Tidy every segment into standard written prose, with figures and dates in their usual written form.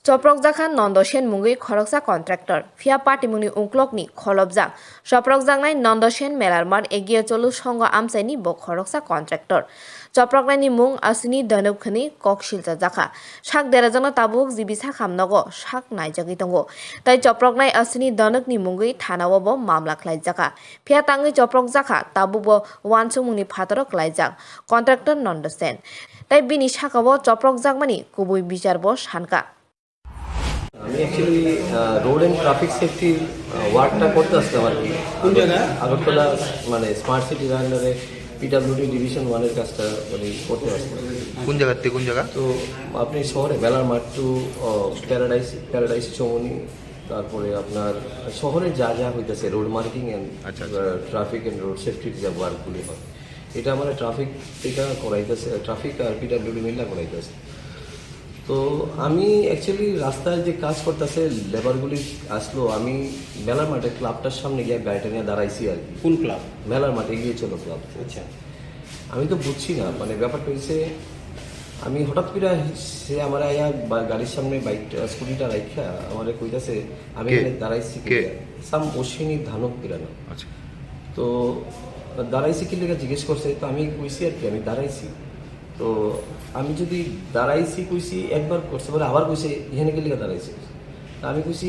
choprobjaha nondoshen mungi khoroksa contractor phia patimuni unklokni kholobjak choprobjaknai nondoshen melarmar egiye cholu songo amsaini bo khoroksa contractor choproknai mung asini danubkhani kokshilja jakha sak derajana tabuk jibisa khamnago sak naijagi tongo tai choproknai asini danukni mungi thanao bo mamla khlaijaka phia tangi choprobjakha tabubo wansumungni phataro khlaijak contractor nondoshen tai bini sakabo choprobjakmani kubui বিচার bo sanka আমি actually road and traffic সেফটির ওয়ার্কটা করতে আসতাম আর কি। কোন জায়গা? আগরতলা মানে স্মার্ট সিটির আন্ডারে পিডাব্লিউডি ডিভিশন 1-এর কাজটা মানে করতে আসতাম। কোন জায়গাতে কোন জায়গা? তো আপনি শহরে বেলার মাঠ টু প্যারাডাইস চৌমনি, তারপরে আপনার শহরে যা যা হইতেছে road marking and traffic and road সেফটির যে ওয়ার্কগুলি হয়, এটা আমার ট্রাফিক থেকে করাইতেছে, ট্রাফিক আর পিডাব্লিউডি মিল্লা করাইতেছে। তো আমি অ্যাকচুয়ালি রাস্তায় যে কাজ করতেছে লেবারগুলি আসলো, আমি মেলার মাঠে ক্লাবটার সামনে গিয়ে গাড়িটা নিয়ে দাঁড়াইছি আর কি। কোন ক্লাব? মেলার মাঠে গিয়েছিল ক্লাব। আচ্ছা, আমি তো বুঝছি না মানে ব্যাপারটা হয়েছে, আমি হঠাৎ করে সে আমার আয়া গাড়ির সামনে বাইকটা স্কুটিটা রাখা আমার কইতাছে আমি দাঁড়াইছি সাম অশ্বিনী ধানক কিরানো। আচ্ছা, তো দাঁড়াইছি কি লেগে জিজ্ঞেস করছে, তো আমি কইছি আর কি আমি দাঁড়াইছি। তো আমি যদি দাঁড়াইছি কইছি একবার করছে, বলে আবার কইছে এখানে কি লেগে দাঁড়াইছি, আমি কইছি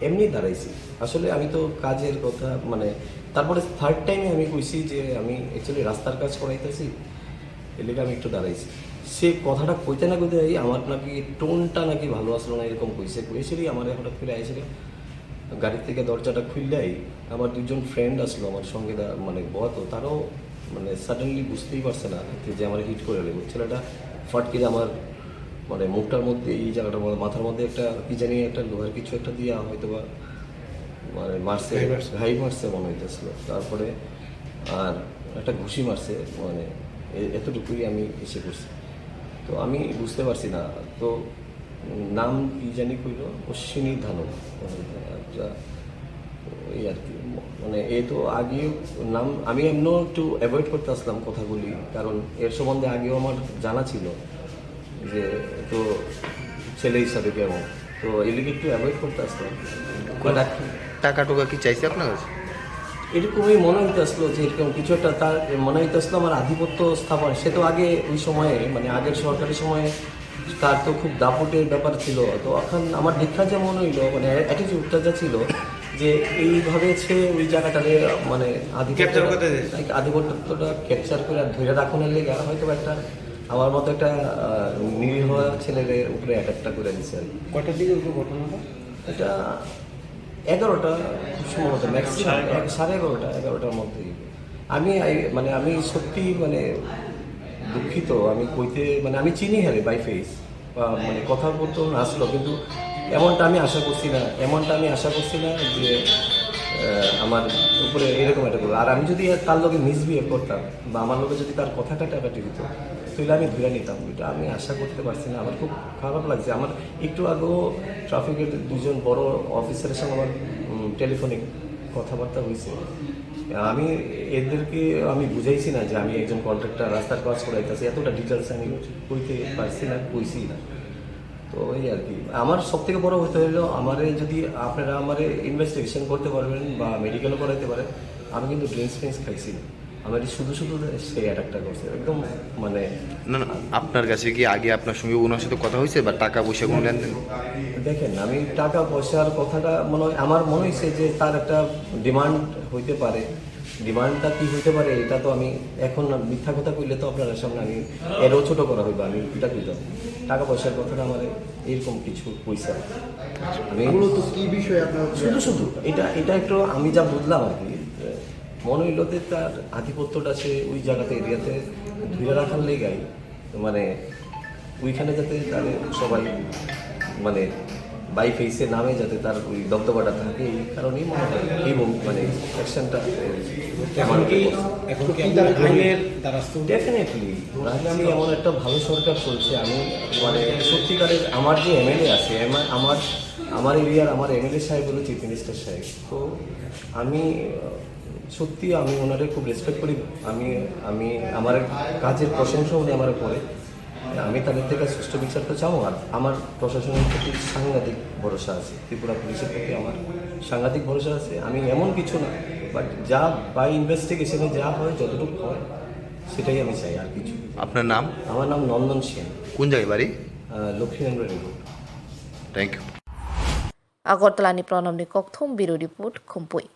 এমনি দাঁড়াইছি। আসলে আমি তো কাজের কথা মানে তারপরে থার্ড টাইমে আমি কইছি যে আমি অ্যাকচুয়ালি রাস্তার কাজ করাইতেছি, এর লেগে আমি একটু দাঁড়াইছি। সে কথাটা কইতে না কইতে আমার নাকি টোনটা নাকি ভালো আসলো না এরকম কইছিলি আমার হঠাৎ করে আইসিল গাড়ির থেকে দরজাটা খুললেই আমার দুজন ফ্রেন্ড আসলো আমার সঙ্গে মানে বহতো, তারাও মানে সাডেনলি বুঝতেই পারছে না যে আমার হিট করে দেবে। ছেলেটা ফটকে আমার মানে মুখটার মধ্যে এই জায়গাটার মধ্যে মাথার মধ্যে একটা কি জানি একটা লোহার কিছু একটা দিয়ে হয়তো বা মানে মারছে, ঘাই মারছে মনে হইতেছিল। তারপরে আর একটা ঘুষি মারছে, মানে এতটুকুই আমি এসে করছি। তো আমি বুঝতে পারছি না, তো নাম কি জানি কইল অশ্বিনী ধানক, এই আর কি। মানে এ তো আগেও নাম আমি এমনও একটু অ্যাভয়েড করতে আসলাম কথাগুলি, কারণ এর সম্বন্ধে আগেও আমার জানা ছিল যে তো ছেলে হিসাবে কেমন, তো এদিকে একটু অ্যাভয়েড করতে আসলাম। টাকা টোকা কি চাইছে আপনার কাছে? এরকমই মনে হইতে আসলো যে এরকম কিছু একটা তার মনে হইতে আসলো আমার আধিপত্য স্থাপন। সে তো আগে ওই সময়ে মানে আগের সরকারি সময়ে তার তো খুব দাপটের ব্যাপার ছিল। তো এখন আমার দীক্ষা যা মনে হইলো মানে অ্যাটিটিউডটা যা ছিল যে এইভাবে সে ওই জায়গাটারে মানে আধিপত্যটা ক্যাপচার করে ধরে রাখানোর লেগে হয়তো একটা আমার মতো একটা নিরীহ ছেলের উপরে অ্যাটাকটা করে দিচ্ছে আর কি। কটার দিকে ঘটনাটা? এটা 11টা সম্ভবত, ম্যাক্সিমাম 11:30-11টার মধ্যে। আমি সত্যি মানে দুঃখিত, আমি কইতে মানে আমি চিনি হারে বাই ফেস মানে কথা বলতে আসলো, কিন্তু এমনটা আমি আশা করছি না যে আমার উপরে এরকম একটা করবো। আর আমি যদি তার লোকে মিসবিহেভ করতাম বা আমার লোকে যদি তার কথা কাটাকাটি দিত তাহলে আমি ধরে নিতাম, এটা আমি আশা করতে পারছি না। আমার খুব খারাপ লাগছে। আমার একটু আগেও ট্রাফিকের দুজন বড় অফিসারের সঙ্গে আমার টেলিফোনিক কথাবার্তা হয়েছে। আমি এদেরকে আমি বুঝাইছি না যে আমি একজন কন্ট্রাক্টর রাস্তার কাজ করাইতেছি, এতটা ডিটেলস আমি কইতে পারছি না, কইছি না। তো এই আর কি আমার সব থেকে বড় হতে হলো আমারে যদি আপনারা আমারে ইনভেস্টিগেশন করতে পারবেন বা মেডিকেলও করাইতে পারেন, আমি কিন্তু ড্রিঙ্কস খাইছি না, আমার শুধু সেই অ্যাটাকটা করছে একদম মানে। না না, আপনার কাছে কি আগে আপনার সঙ্গে ওনার সাথে কথা হয়েছে বা টাকা পয়সা কোনো লেনদেন? দেখেন, আমি টাকা পয়সার কথাটা আমার মনে হয়েছে যে তার একটা ডিমান্ড হইতে পারে। ডিমান্ডটা কি হইতে পারে এটা তো আমি এখন মিথ্যা কথা কইলে তো আপনার সামনে আমি এরও ছোটো করা হইবে, আমি এটা কইতাম। টাকা পয়সার কথাটা আমার এরকম কিছু পয়সা আমি মূলত কি বিষয় আপনার শুধু এটা একটু আমি যা বুঝলাম আর কি, মনে হইল যে তার আধিপত্যটা সে ওই জায়গাতে এরিয়াতে ধরে রাখার লেগাই মানে ওইখানে যাতে তাহলে সবাই মানে বাই ফেসে নামে যাতে তার ওই দবদবাটা থাকে, এই কারণেই মনে হয় এই মানে অ্যাকশনটা ডেফিনেটলি রাজধানী এমন একটা ভালো সরকার চলছে। আমি মানে সত্যিকারের আমার যে এমএলএ আছে আমার এরিয়ার আমার এমএলএ সাহেব হলো চিফ মিনিস্টার সাহেব, তো আমি সত্যি আমি ওনারে খুব রেসপেক্ট করি। আমি আমার কাজের প্রশংসা উনি আমার করে, আমি তাদের থেকে সুষ্ঠু বিচার তো চাবো, আর আমার প্রশাসনের প্রতি সাংঘাতিক ভরসা আছে, ত্রিপুরা পুলিশের প্রতি আমার সাংঘাতিক ভরসা আছে। আমি এমন কিছু না, বাট যা বাই ইনভেস্টিগেশনে যা হয়, যতটুকু হয় সেটাই আমি চাই, আর কিছু। আপনার নাম? আমার নাম নন্দন সেন, কোন জায়গায় বাড়ি? লক্ষ্মীনগর রিপোর্ট। Thank you. আগরতলানি প্রণবনি ককথম ব্যুরো রিপোর্ট খুমপুই।